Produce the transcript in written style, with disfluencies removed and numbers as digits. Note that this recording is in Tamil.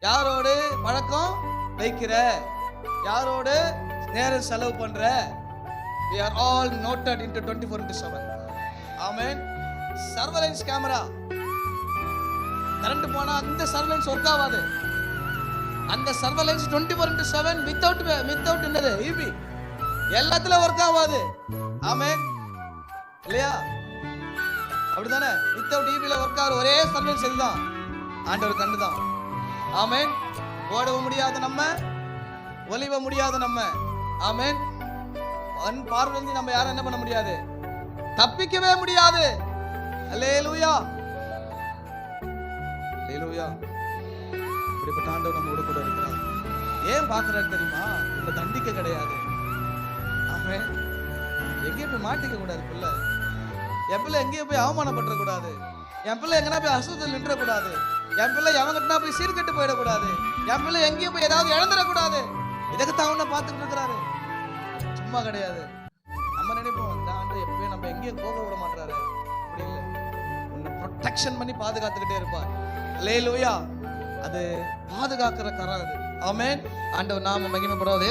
யாரோடு பழக்கம் வைக்கிற, யாரோடு நேரம் செலவு பண்ற. We are all noted into 24/7. Amen. Surveillance camera current போனா அந்த சர்வேலன்ஸ் ஒர்க் ஆகாது. அந்த சர்வேலன்ஸ் 24/7 வித்தவுட் என்னது ஈபி எல்லாத்துல ஒர்க் ஆகாது. ஆமென் இல்லையா? அப்படிதானே? வித்தவுட் ஈபில ஒர்க் ஆகிற ஒரே சர்வேலன்ஸ் இதுதான், ஆண்டவர் கண்ணு தான். ஆமென். ஓடவும் முடியாத நம்ம, ஒளிவ முடியாத நம்ம. ஆமென். கண் பார்வையிலிருந்து நம்ம யாரும் என்ன பண்ண முடியாது, தப்பிக்கவே முடியாது. அல்லேலூயா, அல்லேலூயா. இப்படிப்பட்ட ஆண்டவர் நம்மோட கூட இருக்கிறார். ஏன் பார்க்கிறார் தெரியுமா? உங்களை தண்டிக்க கிடையாது. ஆமென். எங்கேயும் போய் மாட்டிக்க கூடாது. பிள்ளை என் பிள்ளை எங்கேயும் போய் அவமானப்பட்டுற கூடாது. என் பிள்ளை எங்கன்னா போய் அசுத்தத்தில் நின்ற கூடாது. என் பிள்ளை எவங்கிட்ட போய் சீர்கட்டு போயிடக்கூடாது. என் பிள்ளை எங்கேயும் போய் ஏதாவது இழந்துடக்கூடாது. இதுக்குத்தான் அவனை பார்த்துட்டு இருக்கிறாரு, சும்மா கிடையாது. நம்ம நினைப்போம் இந்த ஆண்டு எப்பயும் நம்ம எங்கேயும் போக விட மாட்டாரு. அப்படி இல்லை, உன்னை ப்ரொடெக்ஷன் பண்ணி பாதுகாத்துக்கிட்டே இருப்பார். அல்லேலூயா. அது பாதுகாக்கிற கரம் அது. ஆமென். ஆண்டவர் நாம மகிமைப்படுவது.